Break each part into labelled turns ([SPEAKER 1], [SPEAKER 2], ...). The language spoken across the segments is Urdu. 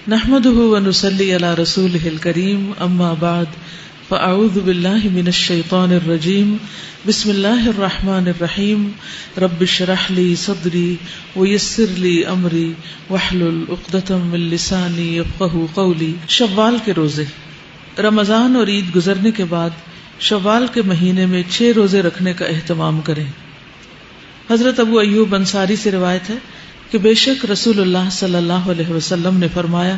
[SPEAKER 1] نحمده ونصلي على رسوله الكريم اما بعد فاعوذ بالله من الشيطان الرجيم بسم الله الرحمن الرحيم رب اشرح لي صدري ويسر لي امري واحلل عقدة من لساني يفقهوا قولي۔ شوال کے روزے، رمضان اور عید گزرنے کے بعد شوال کے مہینے میں 6 روزے رکھنے کا اہتمام کریں۔ حضرت ابو ایوب انصاری سے روایت ہے کہ بے شک رسول اللہ صلی اللہ علیہ وسلم نے فرمایا،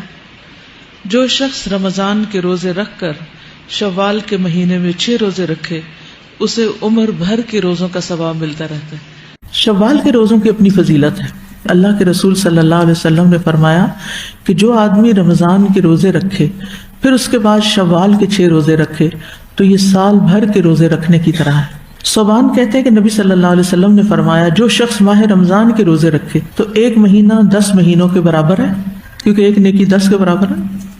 [SPEAKER 1] جو شخص رمضان کے روزے رکھ کر شوال کے مہینے میں 6 روزے رکھے اسے عمر بھر کے روزوں کا ثواب ملتا رہتا ہے۔ شوال کے روزوں کی اپنی فضیلت ہے۔ اللہ کے رسول صلی اللہ علیہ وسلم نے فرمایا کہ جو آدمی رمضان کے روزے رکھے پھر اس کے بعد شوال کے 6 روزے رکھے تو یہ سال بھر کے روزے رکھنے کی طرح ہے۔ صوبان کہتے ہیں کہ نبی صلی اللہ علیہ وسلم نے فرمایا، جو شخص ماہ رمضان کے روزے رکھے تو 1 مہینہ 10 مہینوں کے برابر ہے، کیونکہ 1 نیکی 10 کے برابر ہے،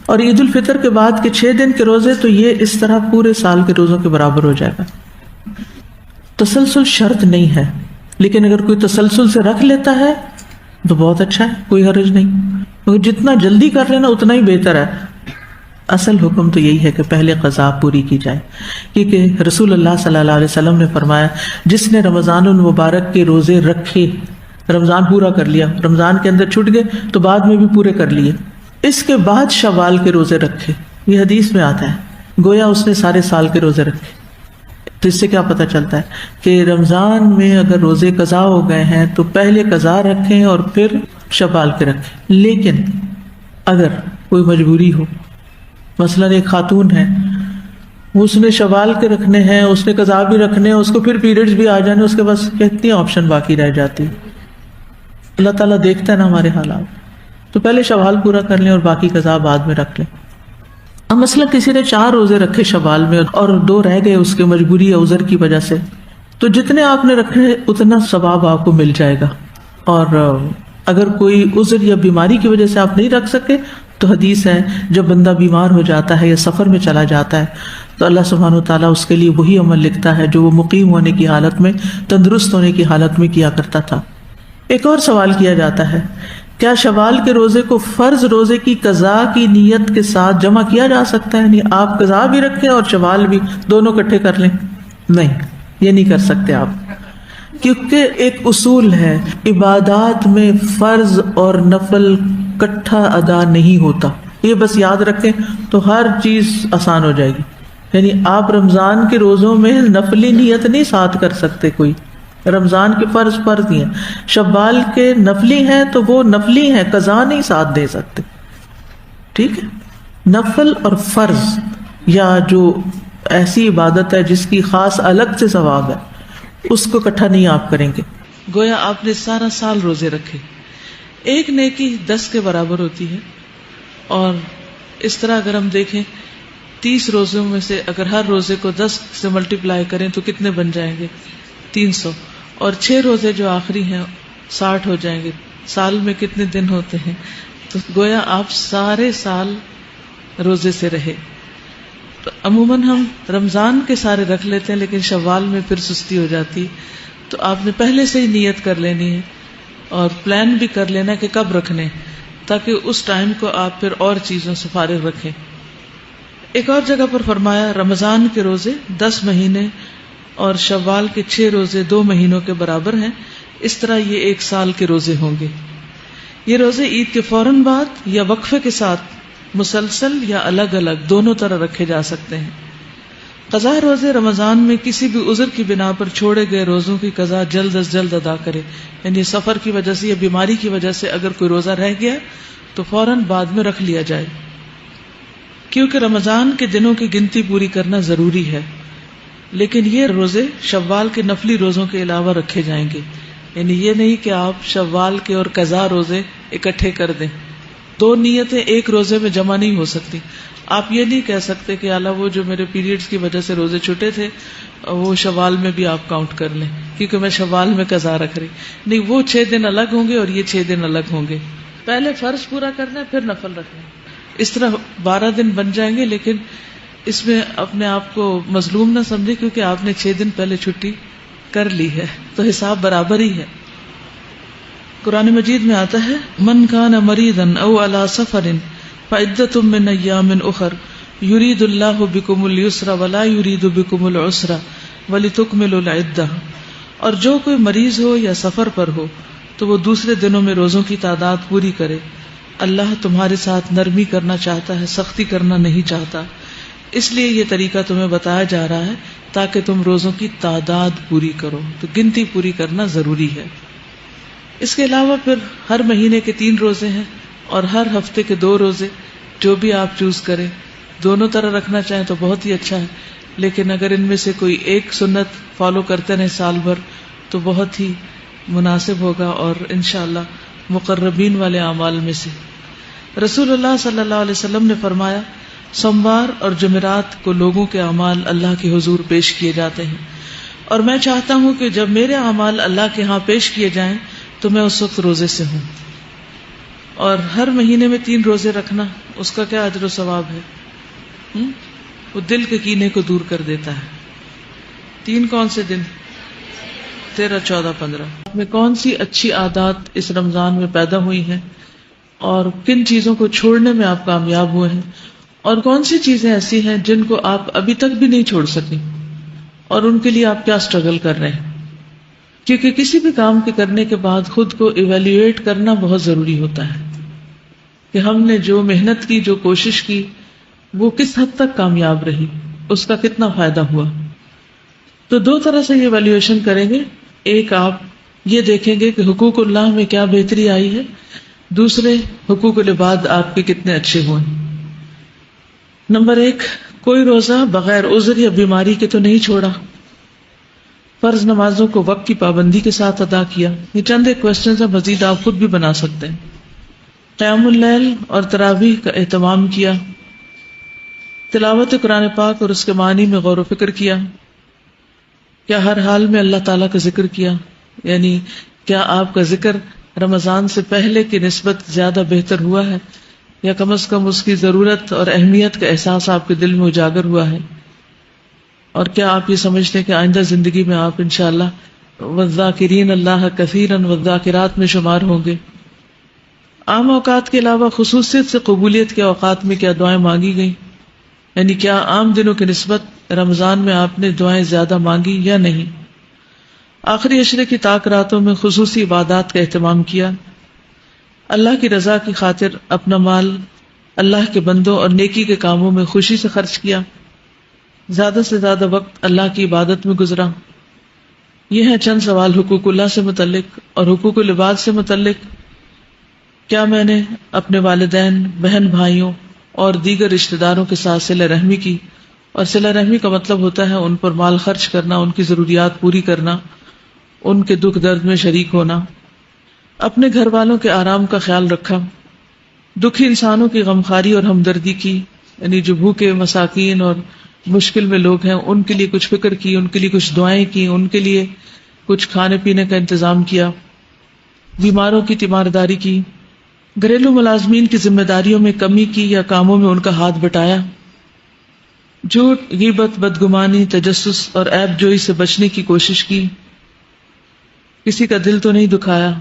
[SPEAKER 1] اور عید الفطر کے بعد کے 6 دن کے روزے تو یہ اس طرح پورے سال کے روزوں کے برابر ہو جائے گا۔ تسلسل شرط نہیں ہے، لیکن اگر کوئی تسلسل سے رکھ لیتا ہے تو بہت اچھا ہے، کوئی حرج نہیں، کیونکہ جتنا جلدی کر لینا اتنا ہی بہتر ہے۔ اصل حکم تو یہی ہے کہ پہلے قضا پوری کی جائے، کیونکہ رسول اللہ صلی اللہ علیہ وسلم نے فرمایا، جس نے رمضان المبارک کے روزے رکھے، رمضان پورا کر لیا، رمضان کے اندر چھوٹ گئے تو بعد میں بھی پورے کر لیے، اس کے بعد شوال کے روزے رکھے، یہ حدیث میں آتا ہے، گویا اس نے سارے سال کے روزے رکھے۔ تو اس سے کیا پتہ چلتا ہے کہ رمضان میں اگر روزے قضا ہو گئے ہیں تو پہلے قضا رکھیں اور پھر شوال کے رکھیں۔ لیکن اگر کوئی مجبوری ہو، مثلا ایک خاتون ہے، اس نے شوال کے رکھنے ہیں، اس نے قضا بھی رکھنے ہیں، اس کو پھر پیریڈز بھی آ جانے، اس کے پاس کتنی آپشن باقی رہ جاتی۔ اللہ تعالیٰ دیکھتا ہے نا ہمارے حالات، تو پہلے شوال پورا کر لیں اور باقی قضا بعد میں رکھ لیں۔ اب مثلا کسی نے 4 روزے رکھے شوال میں اور 2 رہ گئے اس کے مجبوری یا عذر کی وجہ سے، تو جتنے آپ نے رکھے اتنا ثواب آپ کو مل جائے گا، اور اگر کوئی عذر یا بیماری کی وجہ سے آپ نہیں رکھ سکے تو حدیث ہے، جب بندہ بیمار ہو جاتا ہے یا سفر میں چلا جاتا ہے تو اللہ سبحانہ و تعالیٰ اس کے لیے وہی عمل لکھتا ہے جو وہ مقیم ہونے کی حالت میں، تندرست ہونے کی حالت میں کیا کرتا تھا۔ ایک اور سوال کیا جاتا ہے، کیا شوال کے روزے کو فرض روزے کی قضا کی نیت کے ساتھ جمع کیا جا سکتا ہے؟ یعنی آپ قضا بھی رکھیں اور شوال بھی دونوں اکٹھے کر لیں؟ نہیں، یہ نہیں کر سکتے آپ، کیونکہ ایک اصول ہے، عبادات میں فرض اور نفل اکٹھا ادا نہیں ہوتا، یہ بس یاد رکھیں تو ہر چیز آسان ہو جائے گی۔ یعنی آپ رمضان کے روزوں میں نفلی نیت نہیں ساتھ کر سکتے، کوئی رمضان کے فرض ہی ہیں، شوال کے نفلی ہیں تو وہ نفلی ہیں، قضا نہیں ساتھ دے سکتے، ٹھیک ہے؟ نفل اور فرض یا جو ایسی عبادت ہے جس کی خاص الگ سے ثواب ہے، اس کو اکٹھا نہیں آپ کریں گے۔ گویا آپ نے سارا سال روزے رکھے، ایک نیکی 10 کے برابر ہوتی ہے، اور اس طرح اگر ہم دیکھیں 30 روزوں میں سے اگر ہر روزے کو 10 سے ملٹیپلائی کریں تو کتنے بن جائیں گے؟ 300، اور 6 روزے جو آخری ہیں 60 ہو جائیں گے۔ سال میں کتنے دن ہوتے ہیں؟ تو گویا آپ سارے سال روزے سے رہے۔ تو عموماً ہم رمضان کے سارے رکھ لیتے ہیں لیکن شوال میں پھر سستی ہو جاتی، تو آپ نے پہلے سے ہی نیت کر لینی ہے اور پلان بھی کر لینا کہ کب رکھنے، تاکہ اس ٹائم کو آپ پھر اور چیزوں سے فارغ رکھیں۔ ایک اور جگہ پر فرمایا، رمضان کے روزے 10 مہینے اور شوال کے 6 روزے 2 مہینوں کے برابر ہیں، اس طرح یہ 1 سال کے روزے ہوں گے۔ یہ روزے عید کے فوراً بعد یا وقفے کے ساتھ مسلسل یا الگ الگ دونوں طرح رکھے جا سکتے ہیں۔ قضا روزے رمضان میں کسی بھی عذر کی بنا پر چھوڑے گئے روزوں کی قضا جلد از جلد ادا کرے، یعنی سفر کی وجہ سے یا بیماری کی وجہ سے اگر کوئی روزہ رہ گیا تو فوراً بعد میں رکھ لیا جائے، کیونکہ رمضان کے دنوں کی گنتی پوری کرنا ضروری ہے۔ لیکن یہ روزے شوال کے نفلی روزوں کے علاوہ رکھے جائیں گے، یعنی یہ نہیں کہ آپ شوال کے اور قضا روزے اکٹھے کر دیں، 2 نیتیں ایک روزے میں جمع نہیں ہو سکتی۔ آپ یہ نہیں کہہ سکتے کہ اللہ وہ جو میرے پیریڈز کی وجہ سے روزے چھوٹے تھے وہ شوال میں بھی آپ کاؤنٹ کر لیں کیونکہ میں شوال میں قضا رکھ رہی، نہیں، وہ 6 دن الگ ہوں گے اور یہ 6 دن الگ ہوں گے۔ پہلے فرض پورا کرنا ہے پھر نفل رکھنا، اس طرح 12 دن بن جائیں گے، لیکن اس میں اپنے آپ کو مظلوم نہ سمجھے کیونکہ آپ نے 6 دن پہلے چھٹی کر لی ہے، تو حساب برابر ہی ہے۔ قرآن مجید میں آتا ہے من کان مریضا او علی سفر فعدۃ من ایام اخر یرید اللہ بکم الیسر ولا یرید بکم العسر ولتکملوا العدہ. اور جو کوئی مریض ہو یا سفر پر ہو تو وہ دوسرے دنوں میں روزوں کی تعداد پوری کرے. اللہ تمہارے ساتھ نرمی کرنا چاہتا ہے، سختی کرنا نہیں چاہتا، اس لیے یہ طریقہ تمہیں بتایا جا رہا ہے تاکہ تم روزوں کی تعداد پوری کرو. تو گنتی پوری کرنا ضروری ہے. اس کے علاوہ پھر ہر مہینے کے 3 روزے ہیں اور ہر ہفتے کے 2 روزے، جو بھی آپ چوز کریں. دونوں طرح رکھنا چاہیں تو بہت ہی اچھا ہے، لیکن اگر ان میں سے کوئی ایک سنت فالو کرتے رہیں سال بھر تو بہت ہی مناسب ہوگا اور انشاءاللہ مقربین والے اعمال میں سے. رسول اللہ صلی اللہ علیہ وسلم نے فرمایا سوموار اور جمعرات کو لوگوں کے اعمال اللہ کے حضور پیش کیے جاتے ہیں، اور میں چاہتا ہوں کہ جب میرے اعمال اللہ کے ہاں پیش کیے جائیں تو میں اس وقت روزے سے ہوں. اور ہر مہینے میں 3 روزے رکھنا، اس کا کیا اجر و ثواب ہے؟ وہ دل کے کینے کو دور کر دیتا ہے. 3 کون سے دن؟ 13، 14، 15 میں کون سی اچھی عادات اس رمضان میں پیدا ہوئی ہیں اور کن چیزوں کو چھوڑنے میں آپ کامیاب ہوئے ہیں، اور کون سی چیزیں ایسی ہیں جن کو آپ ابھی تک بھی نہیں چھوڑ سکیں اور ان کے لیے آپ کیا اسٹرگل کر رہے ہیں. کیونکہ کسی بھی کام کے کرنے کے بعد خود کو ایویلیویٹ کرنا بہت ضروری ہوتا ہے کہ ہم نے جو محنت کی، جو کوشش کی، وہ کس حد تک کامیاب رہی، اس کا کتنا فائدہ ہوا. تو 2 طرح سے یہ ایویلیویشن کریں گے. ایک آپ یہ دیکھیں گے کہ حقوق اللہ میں کیا بہتری آئی ہے، دوسرے حقوق العباد آپ کے کتنے اچھے ہوئے. نمبر 1، کوئی روزہ بغیر عذر یا بیماری کے تو نہیں چھوڑا. فرض نمازوں کو وقت کی پابندی کے ساتھ ادا کیا. یہ چند ایک کوسچنز ہیں، مزید آپ خود بھی بنا سکتے ہیں. قیام اللیل اور تراویح کا اہتمام کیا. تلاوت قرآن پاک اور اس کے معنی میں غور و فکر کیا. کیا ہر حال میں اللہ تعالیٰ کا ذکر کیا؟ یعنی کیا آپ کا ذکر رمضان سے پہلے کی نسبت زیادہ بہتر ہوا ہے، یا کم از کم اس کی ضرورت اور اہمیت کا احساس آپ کے دل میں اجاگر ہوا ہے؟ اور کیا آپ یہ سمجھتے ہیں کہ آئندہ زندگی میں آپ انشاءاللہ والذاکرین اللہ کثیرا والذاکرات میں شمار ہوں گے؟ عام اوقات کے علاوہ خصوصیت سے قبولیت کے اوقات میں کیا دعائیں مانگی گئیں؟ یعنی کیا عام دنوں کی نسبت رمضان میں آپ نے دعائیں زیادہ مانگی یا نہیں؟ آخری عشرے کی طاق راتوں میں خصوصی عبادات کا اہتمام کیا. اللہ کی رضا کی خاطر اپنا مال اللہ کے بندوں اور نیکی کے کاموں میں خوشی سے خرچ کیا. زیادہ سے زیادہ وقت اللہ کی عبادت میں گزرا. یہ ہیں چند سوال حقوق اللہ سے متعلق اور حقوق العباد سے متعلق. کیا میں نے اپنے والدین، بہن بھائیوں اور دیگر رشتہ داروں کے ساتھ صلہ رحمی کی؟ اور صلہ رحمی کا مطلب ہوتا ہے ان پر مال خرچ کرنا، ان کی ضروریات پوری کرنا، ان کے دکھ درد میں شریک ہونا. اپنے گھر والوں کے آرام کا خیال رکھا. دکھی انسانوں کی غمخواری اور ہمدردی کی، یعنی جو بھوکے، مساکین اور مشکل میں لوگ ہیں ان کے لیے کچھ فکر کی، ان کے لیے کچھ دعائیں کی، ان کے لیے کچھ کھانے پینے کا انتظام کیا. بیماروں کی تیمارداری کی. گھریلو ملازمین کی ذمہ داریوں میں کمی کی یا کاموں میں ان کا ہاتھ بٹایا. جھوٹ، غیبت، بدگمانی، تجسس اور عیب جوئی سے بچنے کی کوشش کی. کسی کا دل تو نہیں دکھایا،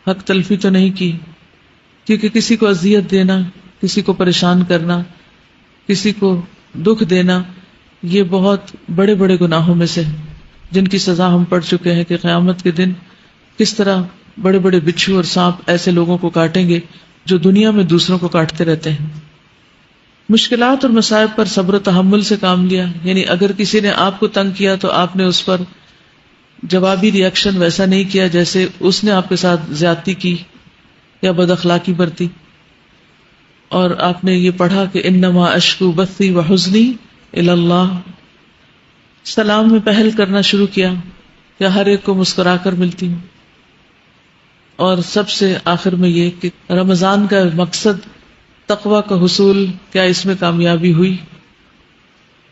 [SPEAKER 1] حق تلفی تو نہیں کی، کیونکہ کسی کو اذیت دینا، کسی کو پریشان کرنا، کسی کو دکھ دینا، یہ بہت بڑے بڑے گناہوں میں سے جن کی سزا ہم پڑھ چکے ہیں کہ قیامت کے دن کس طرح بڑے بڑے بچھو اور سانپ ایسے لوگوں کو کاٹیں گے جو دنیا میں دوسروں کو کاٹتے رہتے ہیں. مشکلات اور مصائب پر صبر و تحمل سے کام لیا. یعنی اگر کسی نے آپ کو تنگ کیا تو آپ نے اس پر جوابی ری ایکشن ویسا نہیں کیا جیسے اس نے آپ کے ساتھ زیادتی کی یا بد اخلاقی برتی. اور آپ نے یہ پڑھا کہ انما اشکو بثی وحزنی الی اللہ. سلام میں پہل کرنا شروع کیا یا ہر ایک کو مسکرا کر ملتی ہوں. اور سب سے آخر میں یہ کہ رمضان کا مقصد تقوی کا حصول، کیا اس میں کامیابی ہوئی؟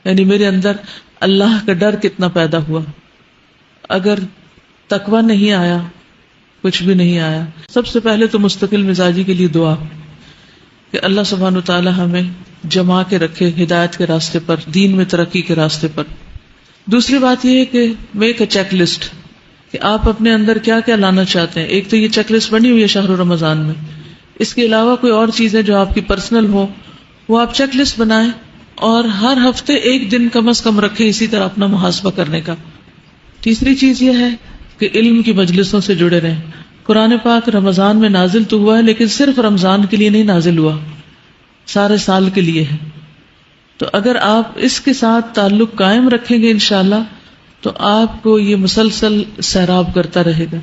[SPEAKER 1] یعنی میرے اندر اللہ کا ڈر کتنا پیدا ہوا. اگر تقوی نہیں آیا کچھ بھی نہیں آیا. سب سے پہلے تو مستقل مزاجی کے لیے دعا کہ اللہ سبحانہ وتعالی ہمیں جما کے رکھے ہدایت کے راستے پر، دین میں ترقی کے راستے پر. دوسری بات یہ ہے کہ میک اے چیک لسٹ کہ آپ اپنے اندر کیا کیا لانا چاہتے ہیں. ایک تو یہ چیک لسٹ بنی ہوئی ہے شہر رمضان میں اس کے علاوہ کوئی اور چیزیں جو آپ کی پرسنل ہو وہ آپ چیک لسٹ بنائیں، اور ہر ہفتے ایک دن کم از کم رکھیں اسی طرح اپنا محاسبہ کرنے کا۔ تیسری چیز یہ ہے کہ علم کی مجلسوں سے جڑے رہیں۔ قرآن پاک رمضان میں نازل تو ہوا ہے، لیکن صرف رمضان کے لیے نہیں نازل ہوا، سارے سال کے لیے ہے۔ تو اگر آپ اس کے ساتھ تعلق قائم رکھیں گے انشاءاللہ تو آپ کو یہ مسلسل سیراب کرتا رہے گا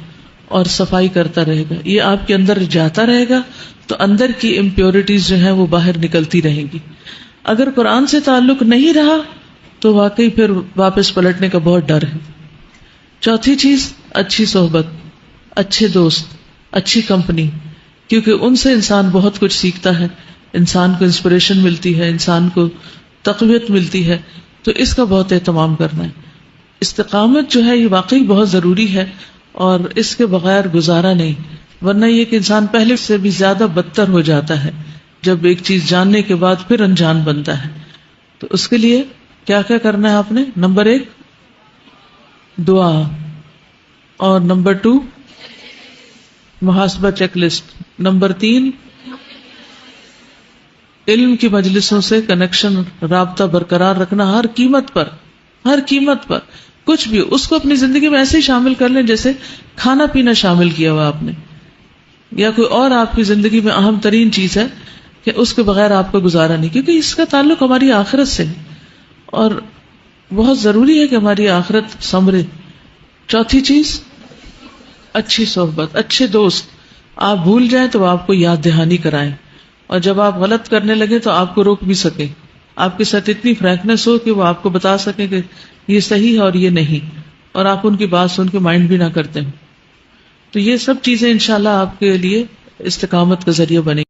[SPEAKER 1] اور صفائی کرتا رہے گا، یہ آپ کے اندر جاتا رہے گا، تو اندر کی امپیورٹیز جو ہیں وہ باہر نکلتی رہیں گی۔ اگر قرآن سے تعلق نہیں رہا تو واقعی پھر واپس پلٹنے کا بہت ڈر ہے۔ چوتھی چیز، اچھی صحبت، اچھے دوست، اچھی کمپنی، کیونکہ ان سے انسان بہت کچھ سیکھتا ہے، انسان کو انسپریشن ملتی ہے، انسان کو تقویت ملتی ہے، تو اس کا بہت اہتمام کرنا ہے۔ استقامت جو ہے یہ واقعی بہت ضروری ہے، اور اس کے بغیر گزارا نہیں، ورنہ یہ کہ انسان پہلے سے بھی زیادہ بدتر ہو جاتا ہے جب ایک چیز جاننے کے بعد پھر انجان بنتا ہے۔ تو اس کے لیے کیا کیا کرنا ہے آپ نے؟ نمبر 1 دعا، اور نمبر 2 محاسبہ چیک لسٹ، نمبر 3 علم کی مجلسوں سے کنیکشن، رابطہ برقرار رکھنا، ہر قیمت پر کچھ بھی اس کو اپنی زندگی میں ایسے ہی شامل کر لیں جیسے کھانا پینا شامل کیا ہوا آپ نے، یا کوئی اور آپ کی زندگی میں اہم ترین چیز ہے کہ اس کے بغیر آپ کو گزارا نہیں، کیونکہ اس کا تعلق ہماری آخرت سے ہے، اور بہت ضروری ہے کہ ہماری آخرت سنورے۔ چوتھی چیز، اچھی صحبت، اچھے دوست۔ آپ بھول جائیں تو وہ آپ کو یاد دہانی کرائیں، اور جب آپ غلط کرنے لگے تو آپ کو روک بھی سکیں، آپ کے ساتھ اتنی فرینکنس ہو کہ وہ آپ کو بتا سکیں کہ یہ صحیح ہے اور یہ نہیں، اور آپ ان کی بات سن کے مائنڈ بھی نہ کرتے ہیں۔ تو یہ سب چیزیں انشاءاللہ آپ کے لیے استقامت کا ذریعہ بنے